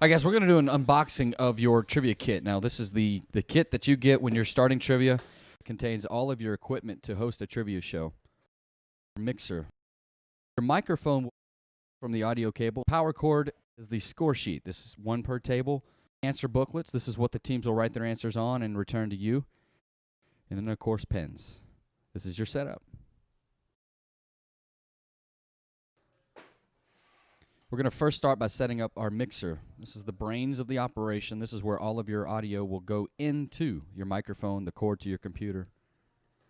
I guess we're going to do an unboxing of your trivia kit. Now, this is the kit that you get when you're starting trivia. It contains all of your equipment to host a trivia show. Mixer. Your microphone from the audio cable. Power cord is the score sheet. This is one per table. Answer booklets. This is what the teams will write their answers on and return to you. And then, of course, pens. This is your setup. We're going to first start by setting up our mixer. This is the brains of the operation. This is where all of your audio will go into your microphone, the cord to your computer.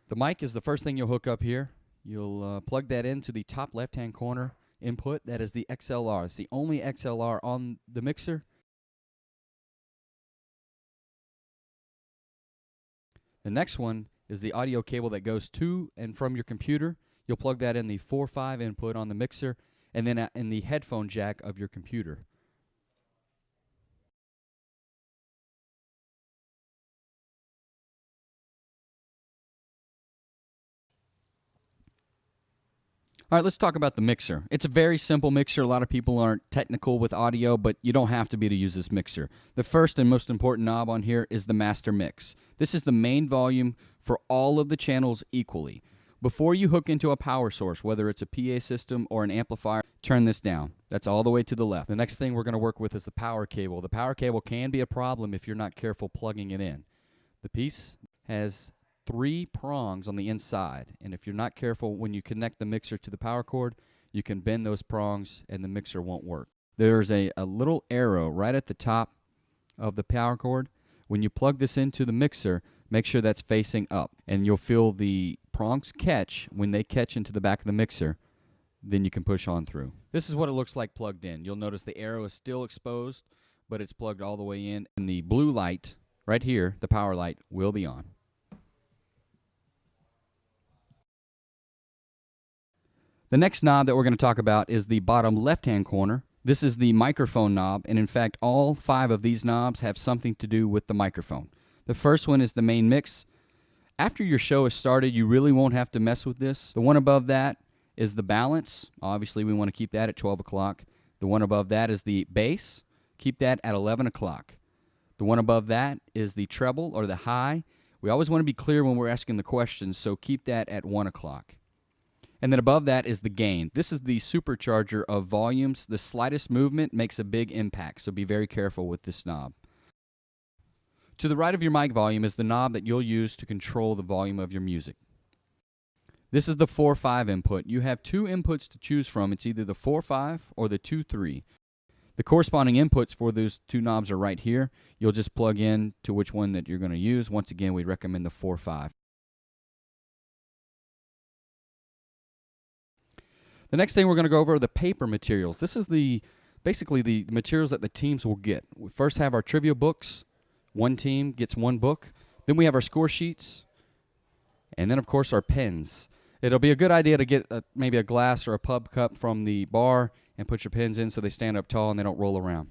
The mic is the first thing you'll hook up here. You'll plug that into the top left-hand corner input. That is the XLR. It's the only XLR on the mixer. The next one is the audio cable that goes to and from your computer. You'll plug that in the 4.5 input on the mixer, and then in the headphone jack of your computer. All right, let's talk about the mixer. It's a very simple mixer. A lot of people aren't technical with audio, but you don't have to be to use this mixer. The first and most important knob on here is the master mix. This is the main volume for all of the channels equally. Before you hook into a power source, whether it's a PA system or an amplifier, turn this down. That's all the way to the left. The next thing we're going to work with is the power cable. The power cable can be a problem if you're not careful plugging it in. The piece has 3 prongs on the inside, and if you're not careful when you connect the mixer to the power cord, you can bend those prongs and the mixer won't work. There's a little arrow right at the top of the power cord. When you plug this into the mixer, make sure that's facing up, and you'll feel the prongs catch. When they catch into the back of the mixer, then you can push on through. This is what it looks like plugged in. You'll notice the arrow is still exposed, but it's plugged all the way in, and the blue light right here, the power light, will be on. The next knob that we're going to talk about is the bottom left-hand corner. This is the microphone knob, and in fact, all 5 of these knobs have something to do with the microphone. The first one is the main mix. After your show is started, you really won't have to mess with this. The one above that is the balance. Obviously, we want to keep that at 12 o'clock. The one above that is the bass. Keep that at 11 o'clock. The one above that is the treble or the high. We always want to be clear when we're asking the questions, so keep that at 1 o'clock. And then above that is the gain. This is the supercharger of volumes. The slightest movement makes a big impact, so be very careful with this knob. To the right of your mic volume is the knob that you'll use to control the volume of your music. This is the 4.5 input. You have 2 inputs to choose from. It's either the 4.5 or the 2.3. The corresponding inputs for those 2 knobs are right here. You'll just plug in to which one that you're going to use. Once again, we recommend the 4.5. The next thing we're going to go over are the paper materials. This is basically the materials that the teams will get. We first have our trivia books. One team gets 1 book. Then we have our score sheets. And then, of course, our pens. It'll be a good idea to get maybe a glass or a pub cup from the bar and put your pens in so they stand up tall and they don't roll around.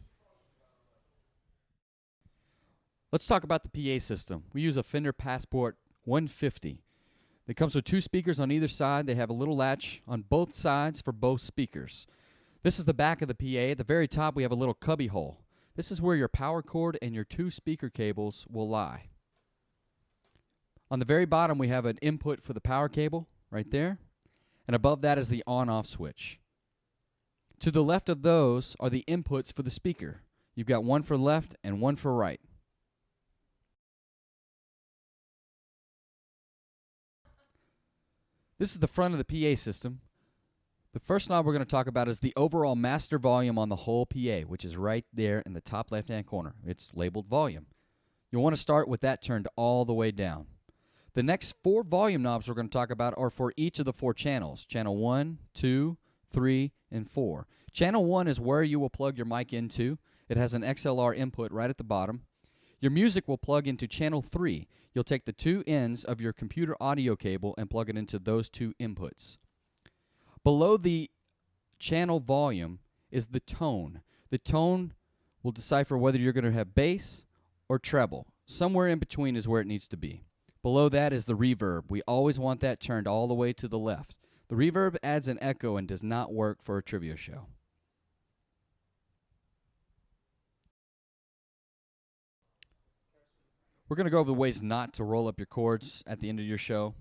Let's talk about the PA system. We use a Fender Passport 150. It comes with 2 speakers on either side. They have a little latch on both sides for both speakers. This is the back of the PA. At the very top, we have a little cubby hole. This is where your power cord and your 2 speaker cables will lie. On the very bottom, we have an input for the power cable right there. And above that is the on-off switch. To the left of those are the inputs for the speaker. You've got one for left and one for right. This is the front of the PA system. The first knob we're going to talk about is the overall master volume on the whole PA, which is right there in the top left-hand corner. It's labeled volume. You'll want to start with that turned all the way down. The next 4 volume knobs we're going to talk about are for each of the 4 channels. Channel 1, 2, 3, and 4. Channel 1 is where you will plug your mic into. It has an XLR input right at the bottom. Your music will plug into channel 3. You'll take the 2 ends of your computer audio cable and plug it into those 2 inputs. Below the channel volume is the tone. The tone will decipher whether you're going to have bass or treble. Somewhere in between is where it needs to be. Below that is the reverb. We always want that turned all the way to the left. The reverb adds an echo and does not work for a trivia show. We're going to go over the ways not to roll up your cords at the end of your show.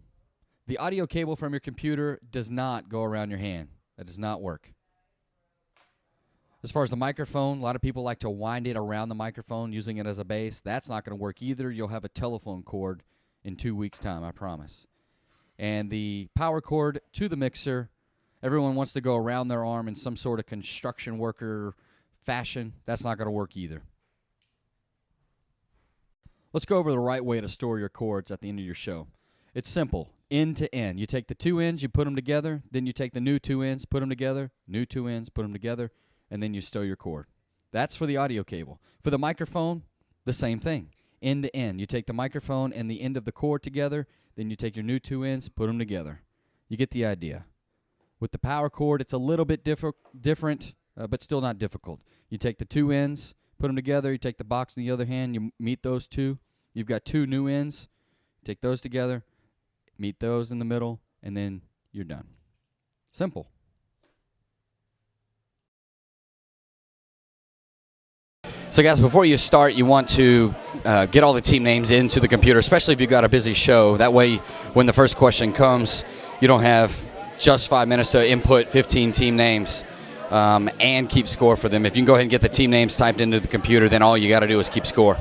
The audio cable from your computer does not go around your hand. That does not work. As far as the microphone, a lot of people like to wind it around the microphone using it as a base. That's not going to work either. You'll have a telephone cord in 2 weeks' time, I promise. And the power cord to the mixer, everyone wants to go around their arm in some sort of construction worker fashion. That's not going to work either. Let's go over the right way to store your cords at the end of your show. It's simple, end to end. You take the 2 ends, you put them together, then you take the new 2 ends, put them together, new 2 ends, put them together, and then you stow your cord. That's for the audio cable. For the microphone, the same thing, end to end. You take the microphone and the end of the cord together, then you take your new 2 ends, put them together. You get the idea. With the power cord, it's a little bit different, but still not difficult. You take the 2 ends, put them together, you take the box in the other hand, you meet those two. You've got 2 new ends, take those together, meet those in the middle, and then you're done. Simple. So guys, before you start, you want to get all the team names into the computer, especially if you've got a busy show. That way, when the first question comes, you don't have just 5 minutes to input 15 team names and keep score for them. If you can go ahead and get the team names typed into the computer, then all you got to do is keep score.